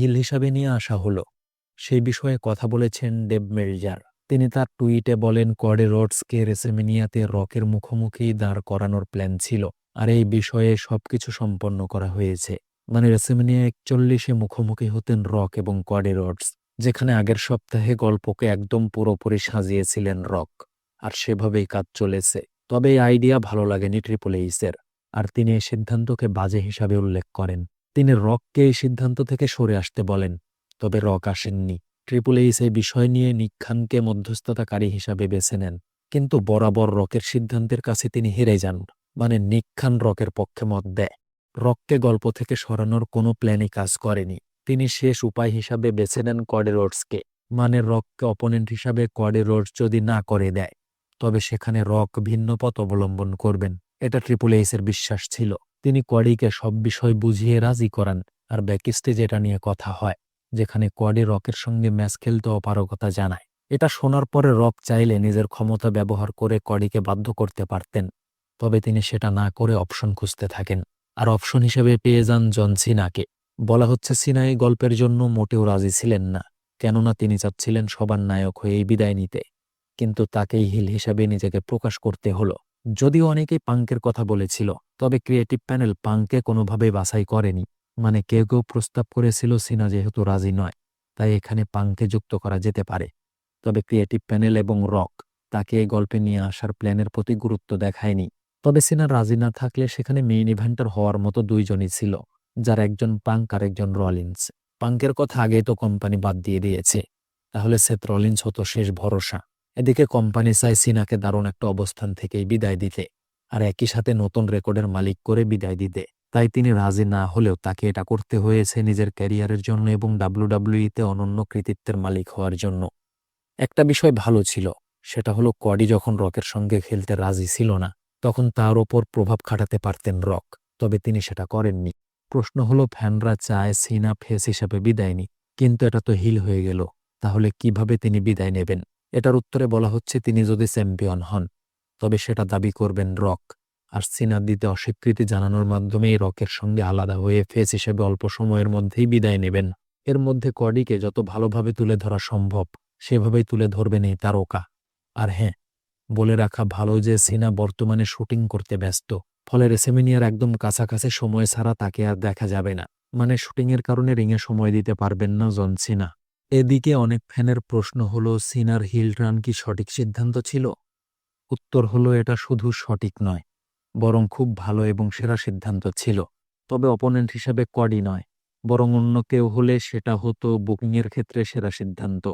Hill হিসাবে নিয়ে আসা হলো, সেই বিষয়ে কথা বলেছেন ডেভ মেলজার। তিনি তার টুইটে বলেন, কডি রোডসকে রেসেলমেনিয়াতে রকের মুখোমুখি দাঁড় করানোর প্ল্যান ছিল, আর এই বিষয়ে সবকিছু সম্পন্ন করা হয়েছে। মানে রেসেলমেনিয়া 41-এ মুখোমুখি হতেন রক এবং কডি রোডস, যেখানে আগের সপ্তাহে গল্পকে একদম পুরোপুরি সাজিয়েছিলেন রক, আর সেভাবেই কাজ চলেছে। তবে এই আইডিয়া ভালো লাগেনি ট্রিপল এইচের, আর তিনি এই সিদ্ধান্তকে বাজে হিসাবে উল্লেখ করেন। তিনি রককে এই সিদ্ধান্ত থেকে সরে আসতে বলেন, তবে রক আসেননি। ট্রিপল এইচ এই বিষয় নিয়ে নিক খানকে মধ্যস্থতাকারী হিসাবে বেছে নেন, কিন্তু বরাবর রকের সিদ্ধান্তের কাছে তিনি হেরে যান। মানে নিক খান রকের পক্ষে মত দেয়। রককে গল্প থেকে সরানোর কোনো প্ল্যানই কাজ করেনি। তিনি শেষ উপায় হিসাবে বেছে নেন কডি রোডসকে। মানে রককে অপোনেন্ট হিসাবে কডি রোডস যদি না করে দেয়, তবে সেখানে রক ভিন্ন পথ অবলম্বন করবেন। এটা ট্রিপল এইচের বিশ্বাস ছিল। তিনি কডিকে সব বিষয় বুঝিয়ে রাজি করান, আর ব্যাকস্টেজে এটা নিয়ে কথা হয়, যেখানে কডি রকের সঙ্গে ম্যাচ খেলতে অপারগতা জানায়। এটা শোনার পরে রক চাইলে নিজের ক্ষমতা ব্যবহার করে কডিকে বাধ্য করতে পারতেন, তবে তিনি সেটা না করে অপশন খুঁজতে থাকেন, আর অপশন হিসেবে পেয়ে যান জন সিনাকে। বলা হচ্ছে সিনা এই গল্পের জন্য মোটেও রাজি ছিলেন না, কেননা তিনি চাচ্ছিলেন সবার নায়ক হয়েই বিদায় নিতে, কিন্তু তাকেই হিল হিসাবে নিজেকে প্রকাশ করতে হলো। যদিও অনেকেই পাঙ্কের কথা বলেছিল, তবে ক্রিয়েটিভ প্যানেল পাঙ্ককে কোনোভাবেই বাছাই করেনি। মানে কেউ কেউ প্রস্তাব করেছিল সিনা যেহেতু রাজি নয়, তাই এখানে পাঙ্ককে যুক্ত করা যেতে পারে। তবে ক্রিয়েটিভ প্যানেল এবং রক তাকে এই গল্পে নিয়ে আসার প্ল্যানের প্রতি গুরুত্ব দেখায়নি। তবে সিনা রাজি না থাকলে সেখানে মেইন ইভেন্টার হওয়ার মতো দুইজনই ছিল, যার একজন পাঙ্ক আর একজন রলিন্স। পাঙ্কের কথা আগেই তো কোম্পানি বাদ দিয়ে দিয়েছে, তাহলে সেথ রলিন্স হতো শেষ ভরসা। এদিকে কোম্পানি চায় সিনাকে দারুণ একটা অবস্থান থেকেই বিদায় দিতে, আর একই সাথে নতুন রেকর্ডের মালিক করে বিদায় দিতে। তাই তিনি রাজি না হলেও তাকে এটা করতে হয়েছে নিজের ক্যারিয়ারের জন্য এবং ডাব্লিউডাব্লিউইতে অনন্য কৃতিত্বের মালিক হওয়ার জন্য। একটা বিষয় ভালো ছিল, সেটা হলো কডি যখন রকের সঙ্গে খেলতে রাজি ছিল না, তখন তার ওপর প্রভাব খাটাতে পারতেন রক, তবে তিনি সেটা করেননি। প্রশ্ন হলো, ফ্যানরা চায় সিনা ফেস হিসাবে বিদায় নি, কিন্তু এটা তো হিল হয়ে গেল, তাহলে কিভাবে তিনি বিদায় নেবেন? এটার উত্তরে বলা হচ্ছে, তিনি যদি চ্যাম্পিয়ন হন, তবে সেটা দাবি করবেন রক, আর সিনা দিতে অস্বীকৃতি জানানোর মাধ্যমেই রকের সঙ্গে আলাদা হয়ে ফেস হিসেবে অল্প সময়ের মধ্যেই বিদায় নেবেন। এর মধ্যে কডিকে যত ভালোভাবে তুলে ধরা সম্ভব সেভাবেই তুলে ধরবেন এই তারকা। আর হ্যাঁ, বলে রাখা ভালো যে সিনা বর্তমানে শুটিং করতে ব্যস্ত, ফলে রেসেমিনিয়ার একদম কাছাকাছি সময় ছাড়া তাকে আর দেখা যাবে না। মানে শুটিংয়ের কারণে রিংয়ে সময় দিতে পারবেন না জন সিনা। এদিকে অনেক ফ্যানের প্রশ্ন হলো, সিনার হিল টার্ন কি সঠিক সিদ্ধান্ত ছিল? উত্তর হলো, এটা শুধু সঠিক নয়, বরং খুব ভালো এবং সেরা সিদ্ধান্ত ছিল। তবে অপোনেন্ট হিসেবে কডি নয়, বরং অন্য কেউ হলে সেটা হতো বুকিংয়ের ক্ষেত্রে সেরা সিদ্ধান্ত।